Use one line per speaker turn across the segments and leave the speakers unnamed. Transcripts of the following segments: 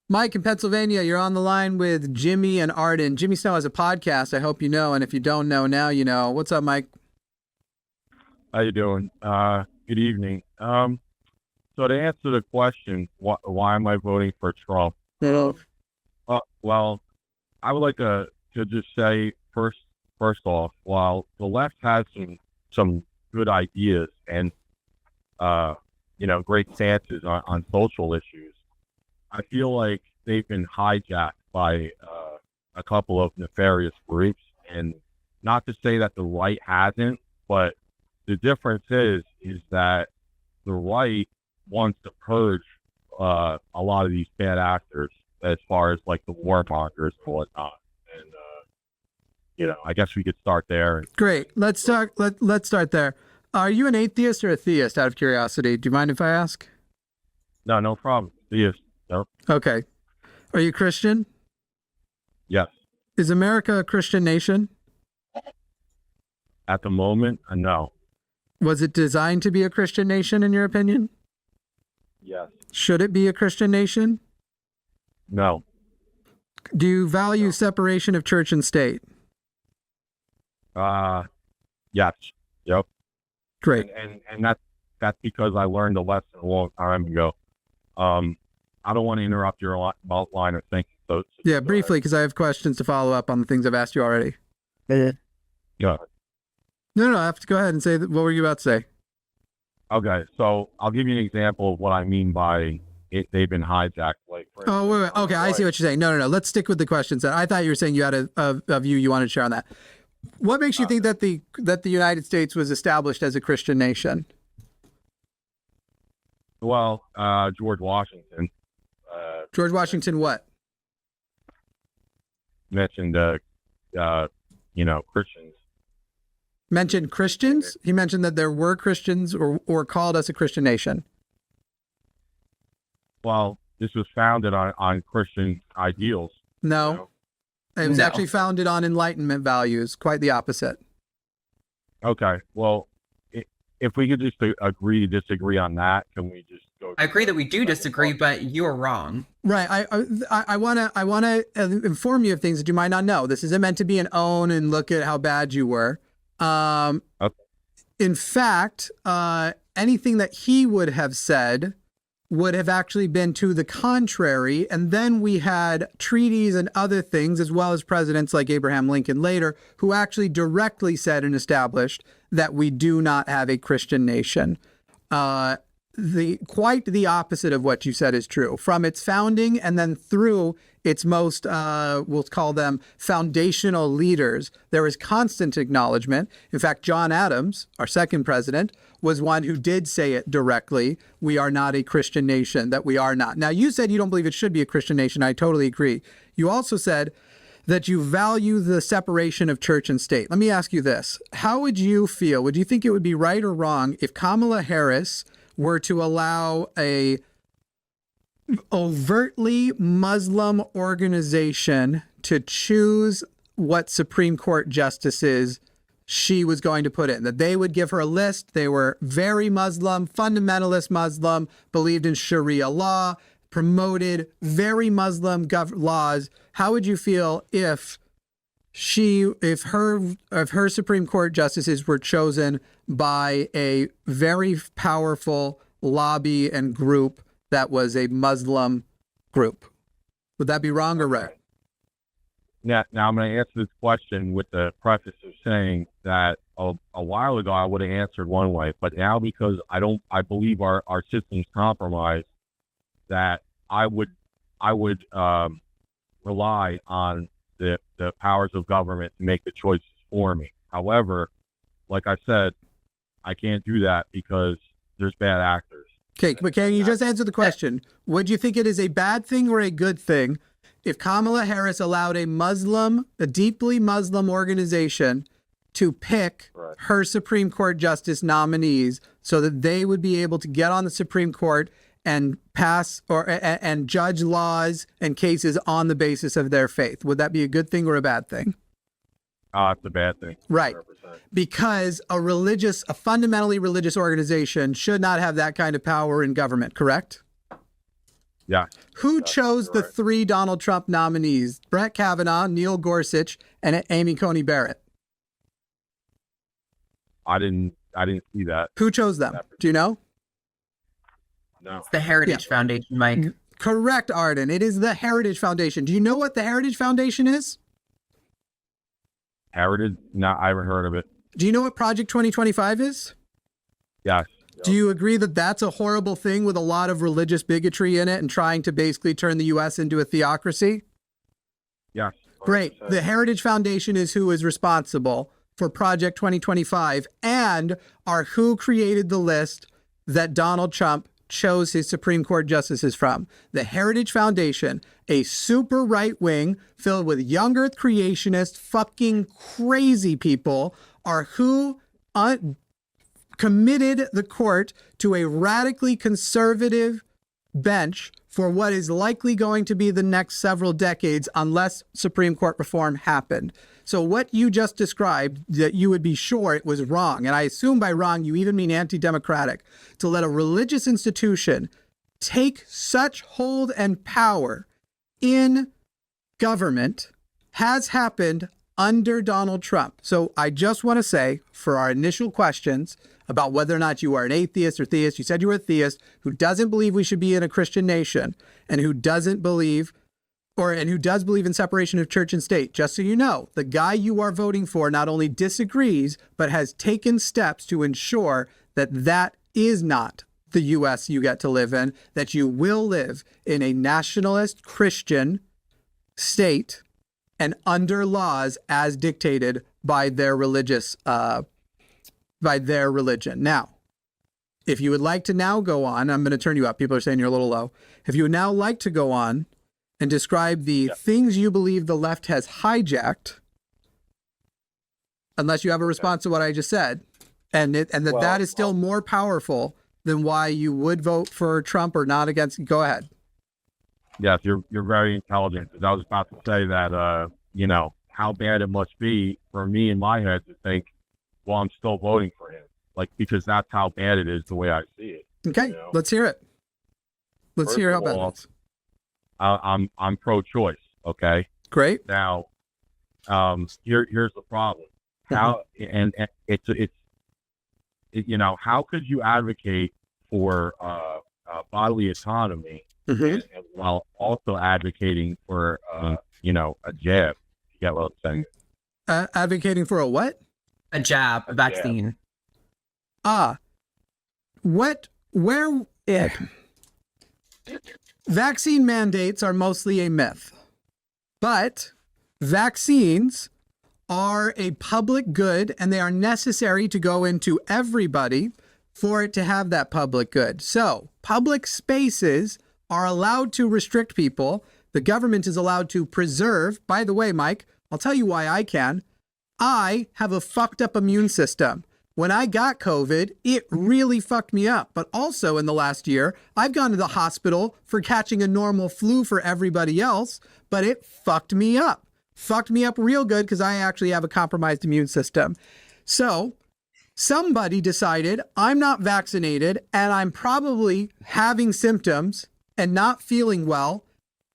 Mike in Pennsylvania, you're on the line with Jimmy and Arden. Jimmy Snow has a podcast. I hope you know, and if you don't know now, you know. What's up, Mike?
How you doing? Good evening. So to answer the question, why am I voting for Trump? Well, I would like to just say first off, while the left has some good ideas and great stances on social issues, I feel like they've been hijacked by a couple of nefarious groups. And not to say that the right hasn't, but the difference is that the right wants to purge a lot of these bad actors as far as like the warmongers and whatnot. And I guess we could start there.
Great. Let's start there. Are you an atheist or a theist, out of curiosity? Do you mind if I ask?
No problem. Theist. No.
Okay. Are you Christian?
Yes.
Is America a Christian nation?
At the moment, no.
Was it designed to be a Christian nation, in your opinion?
Yes.
Should it be a Christian nation?
No.
Do you value separation of church and state?
Yes. Yep.
Great.
And that's because I learned a lesson a long time ago. I don't want to interrupt your line of thinking. So
yeah, briefly, because I have questions to follow up on the things I've asked you already.
Yeah.
No, I have to go ahead and say, what were you about to say?
Okay, so I'll give you an example of what I mean by they've been hijacked. Like,
wait. Okay, I see what you're saying. No. Let's stick with the questions. I thought you were saying you had a view you wanted to share on that. What makes you think that the United States was established as a Christian nation?
Well, George Washington.
George Washington what?
Mentioned, Christians.
Mentioned Christians? He mentioned that there were Christians or called us a Christian nation.
Well, this was founded on Christian ideals.
No. It was actually founded on Enlightenment values. Quite the opposite.
Okay. Well, if we could just agree to disagree on that, can we just go?
I agree that we do disagree, but you're wrong.
Right. I want to inform you of things that you might not know. This isn't meant to be an own and look at how bad you were.
Okay.
In fact, anything that he would have said would have actually been to the contrary. And then we had treaties and other things, as well as presidents like Abraham Lincoln later, who actually directly said and established that we do not have a Christian nation. Quite the opposite of what you said is true. From its founding and then through its most, we'll call them foundational leaders, there is constant acknowledgement. In fact, John Adams, our second president, was one who did say it directly. We are not a Christian nation, that we are not. Now, you said you don't believe it should be a Christian nation. I totally agree. You also said that you value the separation of church and state. Let me ask you this. How would you feel? Would you think it would be right or wrong if Kamala Harris were to allow a overtly Muslim organization to choose what Supreme Court justices she was going to put in? That they would give her a list. They were very Muslim, fundamentalist Muslim, believed in Sharia law, promoted very Muslim laws. How would you feel if her Supreme Court justices were chosen by a very powerful lobby and group that was a Muslim group? Would that be wrong or right?
Now I'm going to answer this question with the preface of saying that a while ago I would have answered one way, but now because I believe our system's compromised, that I would rely on the powers of government to make the choices for me. However, like I said, I can't do that because there's bad actors.
Okay, but can you just answer the question? Would you think it is a bad thing or a good thing if Kamala Harris allowed a deeply Muslim organization to pick her Supreme Court justice nominees so that they would be able to get on the Supreme Court and pass and judge laws and cases on the basis of their faith? Would that be a good thing or a bad thing?
It's a bad thing.
Right.
100%.
Because a fundamentally religious organization should not have that kind of power in government, correct?
Yeah.
Who
That's
chose the
right.
3 Donald Trump nominees? Brett Kavanaugh, Neil Gorsuch, and Amy Coney Barrett.
I didn't see that.
Who chose them? Do you know?
No.
It's the Heritage Foundation, Mike.
Correct, Arden. It is the Heritage Foundation. Do you know what the Heritage Foundation is?
Heritage? No, I haven't heard of it.
Do you know what Project 2025 is?
Yes.
Do you agree that that's a horrible thing with a lot of religious bigotry in it and trying to basically turn the U.S. into a theocracy?
Yes. 100%.
Great. The Heritage Foundation is who is responsible for Project 2025 and are who created the list that Donald Trump chose his Supreme Court justices from. The Heritage Foundation, a super right wing filled with young earth creationist, fucking crazy people, are who committed the court to a radically conservative bench for what is likely going to be the next several decades unless Supreme Court reform happened. So what you just described, that you would be sure it was wrong, and I assume by wrong you even mean anti-democratic, to let a religious institution take such hold and power in government has happened under Donald Trump. So I just want to say, for our initial questions about whether or not you are an atheist or theist, you said you were a theist who doesn't believe we should be in a Christian nation and who doesn't believe and who does believe in separation of church and state. Just so you know, the guy you are voting for not only disagrees, but has taken steps to ensure that that is not the U.S. you get to live in, that you will live in a nationalist Christian state and under laws as dictated by their religious, by their religion. Now, if you would like to now go on, I'm going to turn you up. People are saying you're a little low. If you would now like to go on and describe the things you believe the left has hijacked, unless you have a response to what I just said, and that is still more powerful than why you would vote for Trump or not against. Go ahead.
Yes, you're very intelligent. 'Cause I was about to say that, you know, how bad it must be for me in my head to think, well, I'm still voting for him. Like, because that's how bad it is the way I see it.
Okay,
you know?
let's hear it. Let's
First
hear how
of
bad
all,
it is.
I'm pro-choice. Okay.
Great.
Now, here's the problem. How and it's you know, how could you advocate for bodily autonomy and while also advocating for you know, a jab? You get what I'm saying?
Advocating for a what?
A jab, a vaccine.
Vaccine mandates are mostly a myth, but vaccines are a public good and they are necessary to go into everybody for it to have that public good. So public spaces are allowed to restrict people. The government is allowed to preserve. By the way, Mike, I'll tell you why I can. I have a fucked up immune system. When I got COVID, it really fucked me up. But also in the last year, I've gone to the hospital for catching a normal flu for everybody else, but it fucked me up. Fucked me up real good because I actually have a compromised immune system. So somebody decided I'm not vaccinated and I'm probably having symptoms and not feeling well,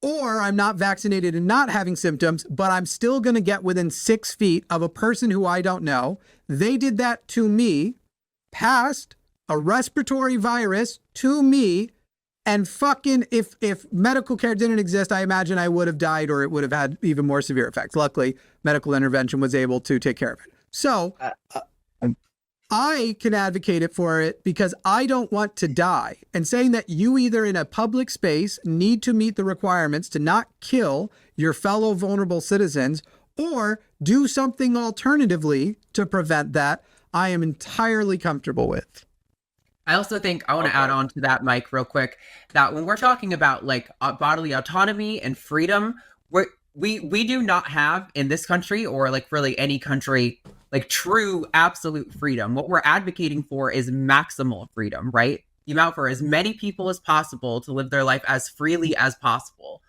or I'm not vaccinated and not having symptoms, but I'm still going to get within 6 feet of a person who I don't know. They did that to me, passed a respiratory virus to me, and fucking if medical care didn't exist, I imagine I would have died or it would have had even more severe effects. Luckily, medical intervention was able to take care of it. So I can advocate it for it because I don't want to die. And saying that you either in a public space need to meet the requirements to not kill your fellow vulnerable citizens or do something alternatively to prevent that, I am entirely comfortable with.
I also think I want to add on to that, Mike, real quick, that when we're talking about like bodily autonomy and freedom, we do not have in this country or like really any country like true absolute freedom. What we're advocating for is maximal freedom, right? You allow for as many people as possible to live their life as freely as possible.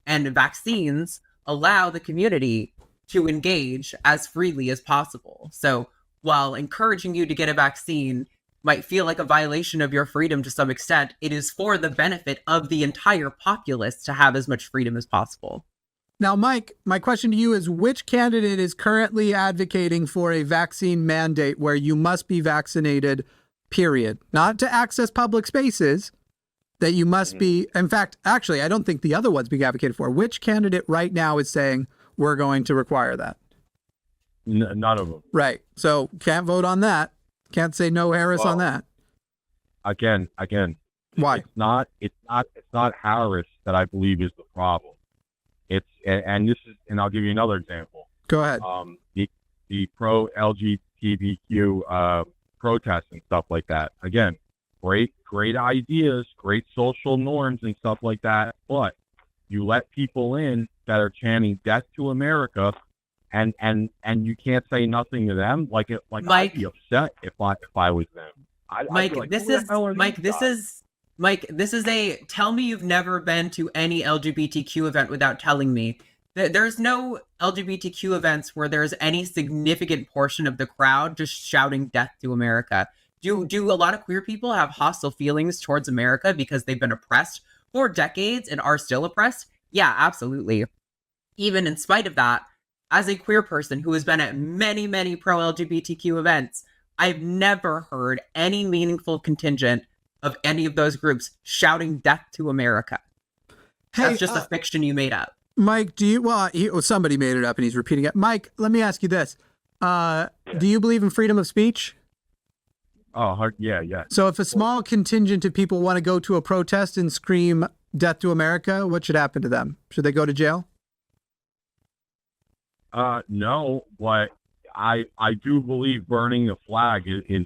And vaccines allow the community to engage as freely as possible. So while encouraging you to get a vaccine might feel like a violation of your freedom to some extent, it is for the benefit of the entire populace to have as much freedom as possible.
Now, Mike, my question to you is, which candidate is currently advocating for a vaccine mandate where you must be vaccinated, period? Not to access public spaces, that you must be. In fact, actually, I don't think the other one's being advocated for. Which candidate right now is saying we're going to require that?
None of them.
Right. So can't vote on that. Can't say no Harris on that.
Again.
Why?
It's not Harris that I believe is the problem. And I'll give you another example.
Go ahead.
The pro LGBTQ protests and stuff like that. Again, great ideas, great social norms and stuff like that. But you let people in that are chanting "Death to America," and you can't say nothing to them. Like
Mike,
I'd be upset if I was them.
Mike,
like,
this is a tell me you've never been to any LGBTQ event without telling me. There's no LGBTQ events where there's any significant portion of the crowd just shouting "Death to America." Do a lot of queer people have hostile feelings towards America because they've been oppressed for decades and are still oppressed? Yeah, absolutely. Even in spite of that, as a queer person who has been at many, many pro-LGBTQ events, I've never heard any meaningful contingent of any of those groups shouting "Death to America."
Hey,
that's just a fiction you made up.
Mike, somebody made it up and he's repeating it. Mike, let me ask you this. Do you believe in freedom of speech?
Oh, yeah.
So if a small contingent of people want to go to a protest and scream "Death to America," what should happen to them? Should they go to jail?
No, but I do believe burning the flag is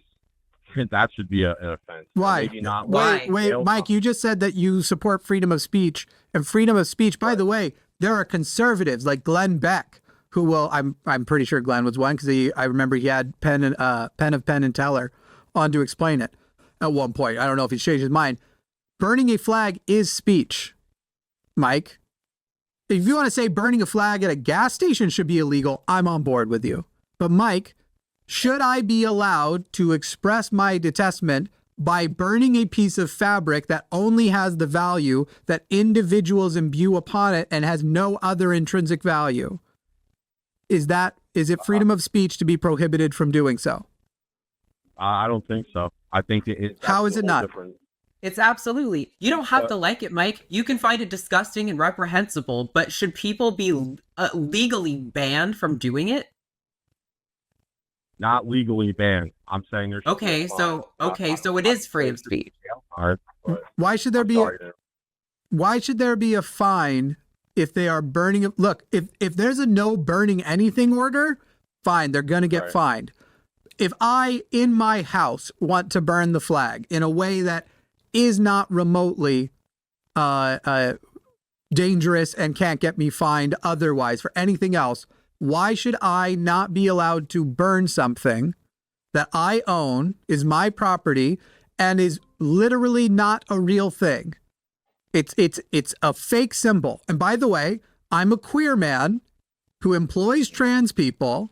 that should be an offense.
Why?
Maybe not.
Wait, Mike, you just said that you support freedom of speech, and freedom of speech, by the way, there are conservatives like Glenn Beck who will, I'm pretty sure Glenn was one because I remember he had Penn and Teller on to explain it at one point. I don't know if he's changed his mind. Burning a flag is speech, Mike. If you want to say burning a flag at a gas station should be illegal, I'm on board with you. But Mike, should I be allowed to express my detestment by burning a piece of fabric that only has the value that individuals imbue upon it and has no other intrinsic value? Is it freedom of speech to be prohibited from doing so?
I don't think so. I think
How is it not?
Different.
It's absolutely. You don't have to like it, Mike. You can find it disgusting and reprehensible, but should people be legally banned from doing it?
Not legally banned. I'm saying there's
so it is free of speech.
Why should there be a fine if they are burning? Look, if there's a no burning anything order, fine, they're going to get fined. If I, in my house, want to burn the flag in a way that is not remotely dangerous and can't get me fined otherwise for anything else, why should I not be allowed to burn something that I own, is my property, and is literally not a real thing? It's a fake symbol. And by the way, I'm a queer man who employs trans people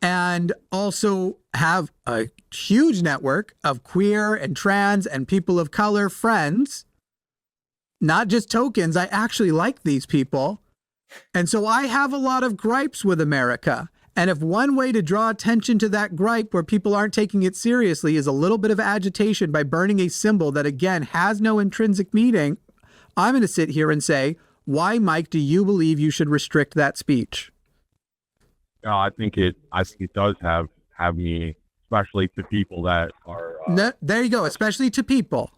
and also have a huge network of queer and trans and people of color friends, not just tokens. I actually like these people. And so I have a lot of gripes with America. And if one way to draw attention to that gripe where people aren't taking it seriously is a little bit of agitation by burning a symbol that, again, has no intrinsic meaning, I'm going to sit here and say, why, Mike, do you believe you should restrict that speech?
No, I think it does have meaning, especially to people that are.
There you go, especially to people.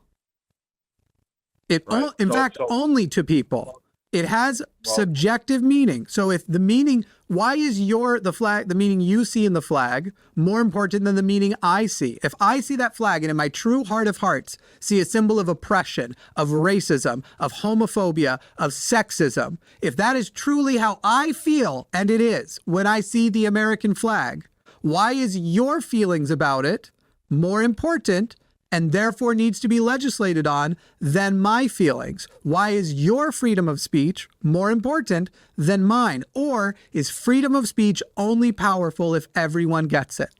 Only to people. It has subjective meaning. So if the meaning, why is the meaning you see in the flag more important than the meaning I see? If I see that flag and in my true heart of hearts see a symbol of oppression, of racism, of homophobia, of sexism, if that is truly how I feel, and it is, when I see the American flag, why is your feelings about it more important and therefore needs to be legislated on than my feelings? Why is your freedom of speech more important than mine? Or is freedom of speech only powerful if everyone gets it?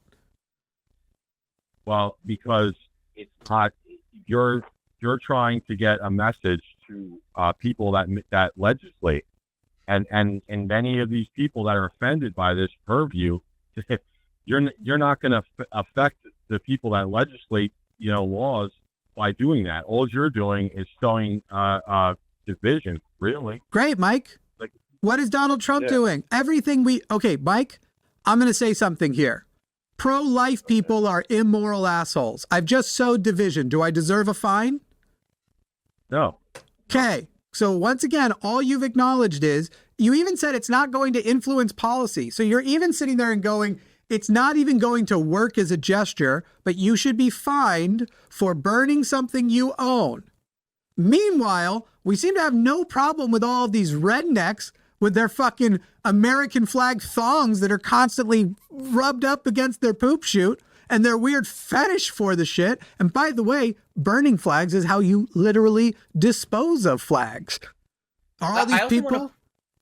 Well, because it's not, you're trying to get a message to people that legislate, and many of these people that are offended by this purview, you're not going to affect the people that legislate, laws by doing that. All you're doing is showing division, really.
Great, Mike.
Like,
what is Donald Trump doing? Everything okay, Mike, I'm going to say something here. Pro-life people are immoral assholes. I've just sowed division. Do I deserve a fine?
No.
Okay. So once again, all you've acknowledged is you even said it's not going to influence policy. So you're even sitting there and going, it's not even going to work as a gesture, but you should be fined for burning something you own. Meanwhile, we seem to have no problem with all of these rednecks with their fucking American flag thongs that are constantly rubbed up against their poop chute and their weird fetish for the shit. And by the way, burning flags is how you literally dispose of flags. Are all these people?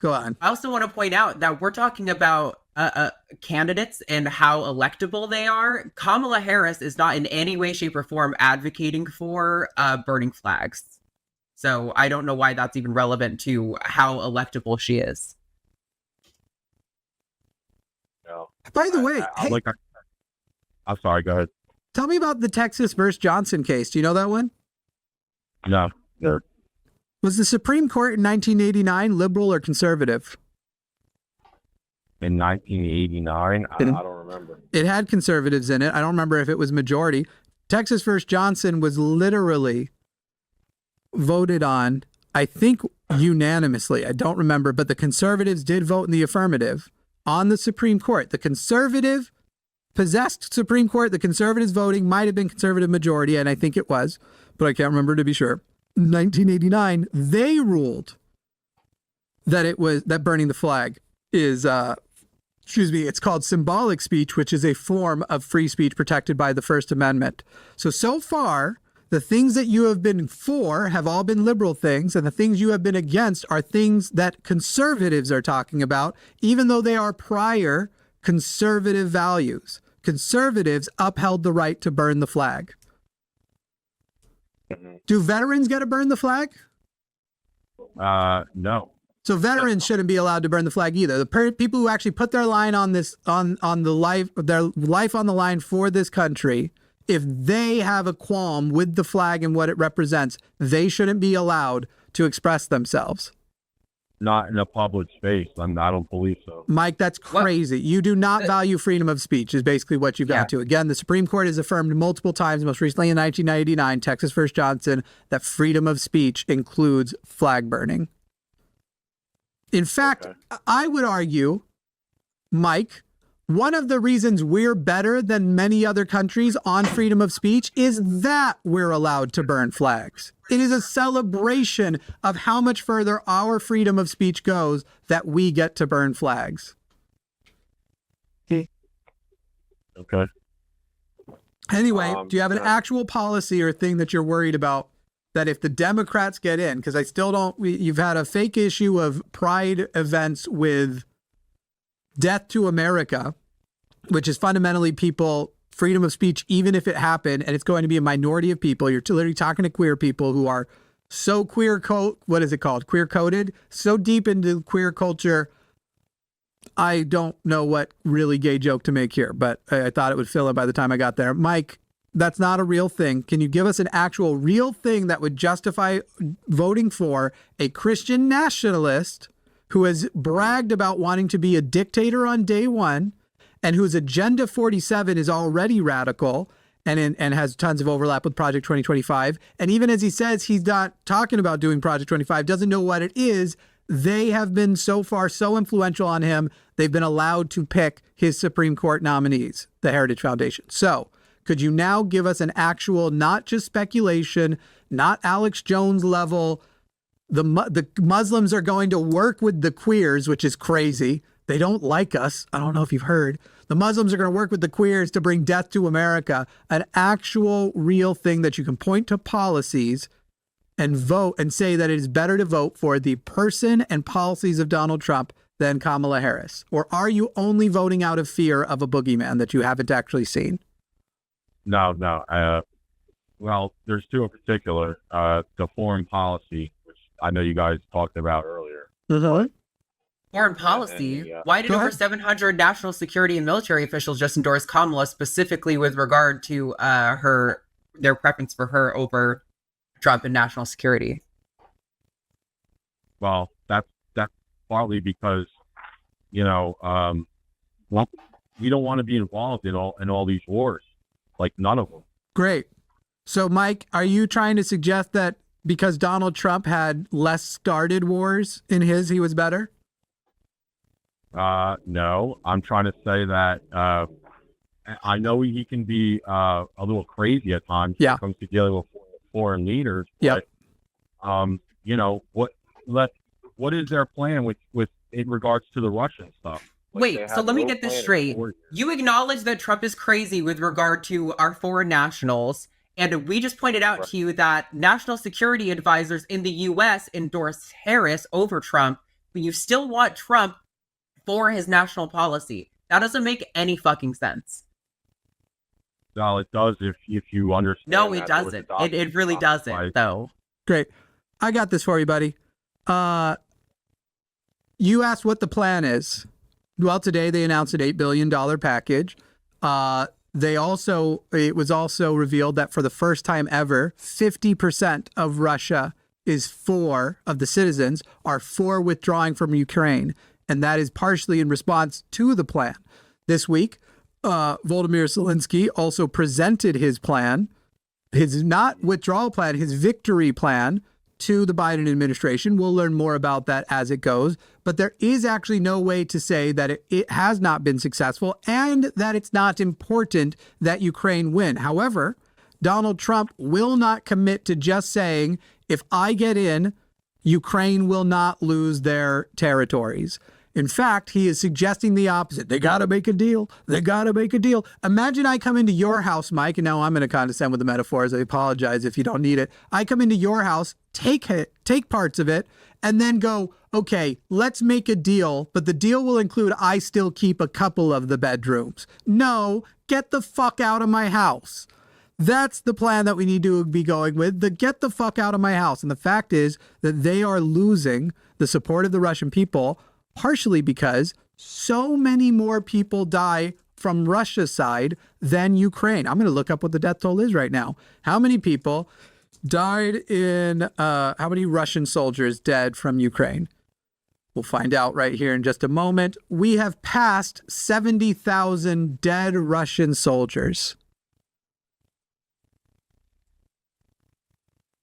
Go on.
I also want to point out that we're talking about candidates and how electable they are. Kamala Harris is not in any way, shape, or form advocating for burning flags. So I don't know why that's even relevant to how electable she is.
No.
By the way,
I'm sorry, go ahead.
Tell me about the Texas versus Johnson case. Do you know that one?
No.
Was the Supreme Court in 1989 liberal or conservative?
In 1989? I don't remember.
It had conservatives in it. I don't remember if it was majority. Texas versus Johnson was literally voted on, I think, unanimously. I don't remember, but the conservatives did vote in the affirmative on the Supreme Court. The conservative possessed Supreme Court, the conservatives voting might have been conservative majority, and I think it was, but I can't remember to be sure. 1989, they ruled that burning the flag is, it's called symbolic speech, which is a form of free speech protected by the First Amendment. So far, the things that you have been for have all been liberal things, and the things you have been against are things that conservatives are talking about, even though they are prior conservative values. Conservatives upheld the right to burn the flag.
Mm-hmm.
Do veterans get to burn the flag?
No.
So veterans shouldn't be allowed to burn the flag either. The people who actually put their line on this, on the life, their life on the line for this country, if they have a qualm with the flag and what it represents, they shouldn't be allowed to express themselves.
Not in a public space. I don't believe so.
Mike, that's crazy. You do not value freedom of speech is basically what you've got to. Again, the Supreme Court has affirmed multiple times, most recently in 1999, Texas versus Johnson, that freedom of speech includes flag burning. In fact, I would argue, Mike, one of the reasons we're better than many other countries on freedom of speech is that we're allowed to burn flags. It is a celebration of how much further our freedom of speech goes that we get to burn flags.
Okay.
Anyway, do you have an actual policy or thing that you're worried about that if the Democrats get in, because I still don't, you've had a fake issue of pride events with Death to America, which is fundamentally people, freedom of speech, even if it happened, and it's going to be a minority of people. You're literally talking to queer people who are so queer coded, so deep into queer culture. I don't know what really gay joke to make here, but I thought it would fill in by the time I got there. Mike, that's not a real thing. Can you give us an actual real thing that would justify voting for a Christian nationalist who has bragged about wanting to be a dictator on day one and whose Agenda 47 is already radical and has tons of overlap with Project 2025. And even as he says he's not talking about doing Project 25, doesn't know what it is, they have been so far so influential on him, they've been allowed to pick his Supreme Court nominees, the Heritage Foundation. So could you now give us an actual, not just speculation, not Alex Jones level, the Muslims are going to work with the queers, which is crazy. They don't like us. I don't know if you've heard. The Muslims are going to work with the queers to bring death to America, an actual real thing that you can point to policies and vote and say that it is better to vote for the person and policies of Donald Trump than Kamala Harris? Or are you only voting out of fear of a boogeyman that you haven't actually seen?
No. Well, there's two in particular. The foreign policy, which I know you guys talked about earlier.
Foreign policy.
Yeah.
Why did
Go
over
ahead.
700 national security and military officials just endorse Kamala specifically with regard to their preference for her over Trump and national security?
Well, that's partly because, well, we don't want to be involved in all these wars, like none of them.
Great. So, Mike, are you trying to suggest that because Donald Trump had less started wars in his, he was better?
No, I'm trying to say that I know he can be a little crazy at times when
Yeah.
it comes to dealing with foreign leaders.
Yep.
But what is their plan with in regards to the Russian stuff? Like, they
Wait, so
have
let me
no
get this
plan
straight.
for it.
You acknowledge that Trump is crazy with regard to our foreign nationals, and we just pointed out to you that national security advisors in the U.S. endorsed Harris over Trump, but you still want Trump for his national policy. That doesn't make any fucking sense.
Well, it does if you understand.
No, it
that there was
doesn't.
a
It really
document
doesn't, though.
Great. I got this for you, buddy. You asked what the plan is. Well, today they announced an $8 billion package. It was also revealed that for the first time ever, 50% of Russia of the citizens are for withdrawing from Ukraine. And that is partially in response to the plan. This week, Volodymyr Zelensky also presented his plan, his not withdrawal plan, his victory plan to the Biden administration. We'll learn more about that as it goes. But there is actually no way to say that it has not been successful and that it's not important that Ukraine win. However, Donald Trump will not commit to just saying, if I get in, Ukraine will not lose their territories. In fact, he is suggesting the opposite. They got to make a deal. They got to make a deal. Imagine I come into your house, Mike, and now I'm going to condescend with the metaphors. I apologize if you don't need it. I come into your house, take parts of it, and then go, okay, let's make a deal, but the deal will include I still keep a couple of the bedrooms. No, get the fuck out of my house. That's the plan that we need to be going with, the get the fuck out of my house. And the fact is that they are losing the support of the Russian people, partially because so many more people die from Russia's side than Ukraine. I'm going to look up what the death toll is right now. How many people died how many Russian soldiers dead from Ukraine? We'll find out right here in just a moment. We have passed 70,000 dead Russian soldiers.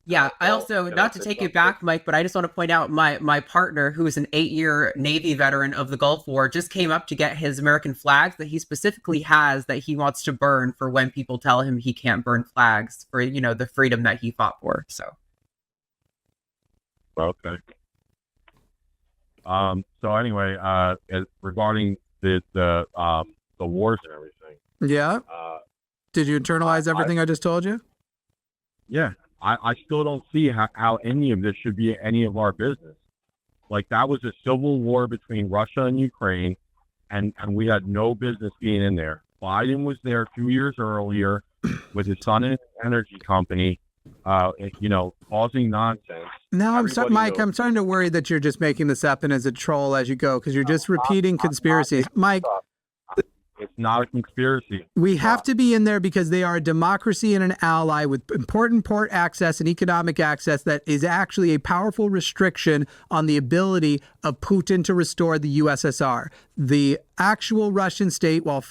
Yeah, I also, not to take it back, Mike, but I just want to point out my partner, who is an 8-year Navy veteran of the Gulf War, just came up to get his American flags that he specifically has that he wants to burn for when people tell him he can't burn flags for, the freedom that he fought for. So.
Okay. So anyway, regarding the wars and everything.
Yeah. Did you internalize everything I just told you?
Yeah. I still don't see how any of this should be any of our business. Like, that was a civil war between Russia and Ukraine, and we had no business being in there. Biden was there 2 years earlier with his son and his energy company, causing nonsense.
Now, Mike,
knows.
I'm starting to worry that you're just making this up and as a troll as you go, because you're just repeating conspiracies. Mike,
it's not a conspiracy.
we have to be in there because they are a democracy and an ally with important port access and economic access that is actually a powerful restriction on the ability of Putin to restore the USSR. The actual Russian state, while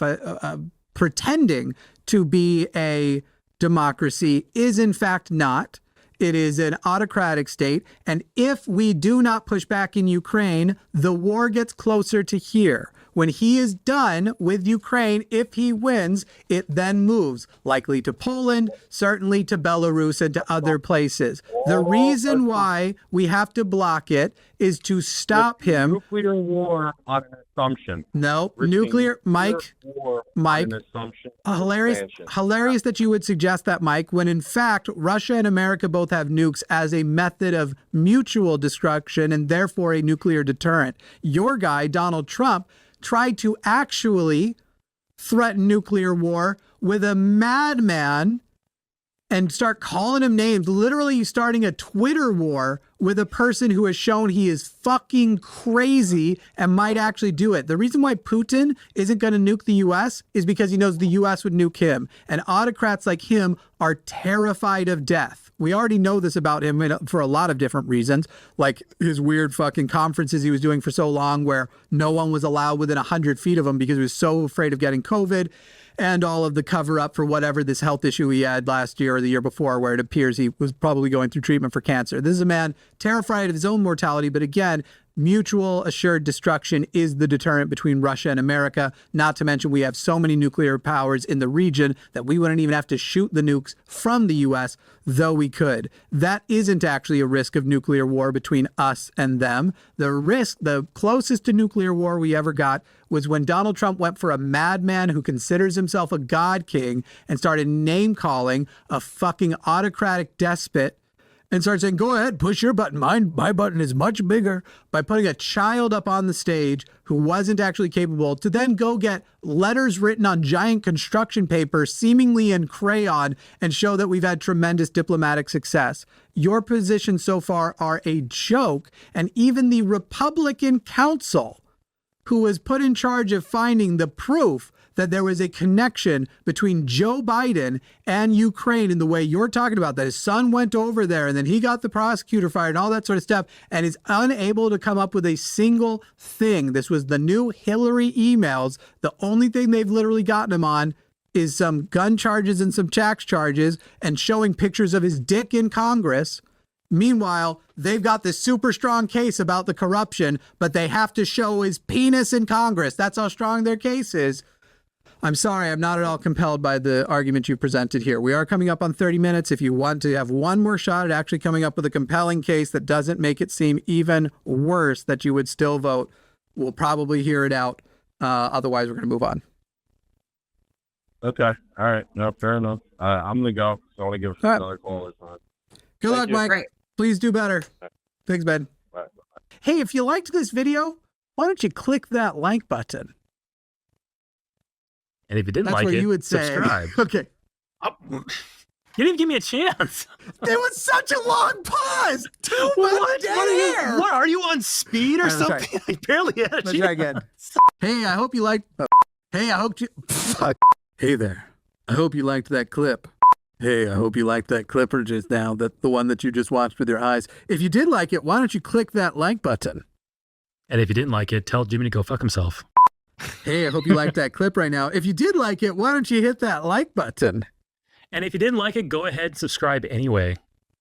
pretending to be a democracy, is in fact not. It is an autocratic state. And if we do not push back in Ukraine, the war gets closer to here. When he is done with Ukraine, if he wins, it then moves, likely to Poland, certainly to Belarus and to other places. The reason why we have to block it is to stop him.
Nuclear war on an assumption.
No, Mike, hilarious that you would suggest that, Mike, when in fact, Russia and America both have nukes as a method of mutual destruction and therefore a nuclear deterrent. Your guy, Donald Trump, tried to actually threaten nuclear war with a madman and start calling him names, literally starting a Twitter war with a person who has shown he is fucking crazy and might actually do it. The reason why Putin isn't going to nuke the US is because he knows the US would nuke him. And autocrats like him are terrified of death. We already know this about him for a lot of different reasons, like his weird fucking conferences he was doing for so long where no one was allowed within 100 feet of him because he was so afraid of getting COVID. And all of the cover up for whatever this health issue he had last year or the year before, where it appears he was probably going through treatment for cancer. This is a man terrified of his own mortality. But again, mutual assured destruction is the deterrent between Russia and America. Not to mention, we have so many nuclear powers in the region that we wouldn't even have to shoot the nukes from the U.S., though we could. That isn't actually a risk of nuclear war between us and them. The risk, the closest to nuclear war we ever got, was when Donald Trump went for a madman who considers himself a god king and started name calling a fucking autocratic despot and started saying, go ahead, push your button. My button is much bigger, by putting a child up on the stage who wasn't actually capable to then go get letters written on giant construction paper, seemingly in crayon, and show that we've had tremendous diplomatic success. Your positions so far are a joke. And even the Republican counsel, who was put in charge of finding the proof that there was a connection between Joe Biden and Ukraine in the way you're talking about, that his son went over there and then he got the prosecutor fired and all that sort of stuff, and is unable to come up with a single thing. This was the new Hillary emails. The only thing they've literally gotten him on is some gun charges and some tax charges and showing pictures of his dick in Congress. Meanwhile, they've got this super strong case about the corruption, but they have to show his penis in Congress. That's how strong their case is. I'm sorry, I'm not at all compelled by the argument you presented here. We are coming up on 30 minutes. If you want to have one more shot at actually coming up with a compelling case that doesn't make it seem even worse that you would still vote, we'll probably hear it out. Otherwise, we're going to move on.
Okay. All right. No, fair enough. I'm going to go. So I want to give another call this time.
Good luck, Mike.
Great.
Please do better. Thanks, Ben.
Bye.
Hey, if you liked this video, why don't you click that like button?
And if you didn't
That's
like
what
it,
you would say.
subscribe.
Okay.
You didn't even give me a chance.
There was such a long pause.
What are you on speed or
All right, let's
something? I barely had a
Let's
chance.
try again. Hey, I hope you liked. Hey, I hope you. Fuck. Hey there. I hope you liked that clip. Hey, I hope you liked that clipper just now, the one that you just watched with your eyes. If you did like it, why don't you click that like button?
And if you didn't like it, tell Jimmy to go fuck himself.
Hey, I hope you liked that clip right now. If you did like it, why don't you hit that like button?
And if you didn't like it, go ahead and subscribe anyway.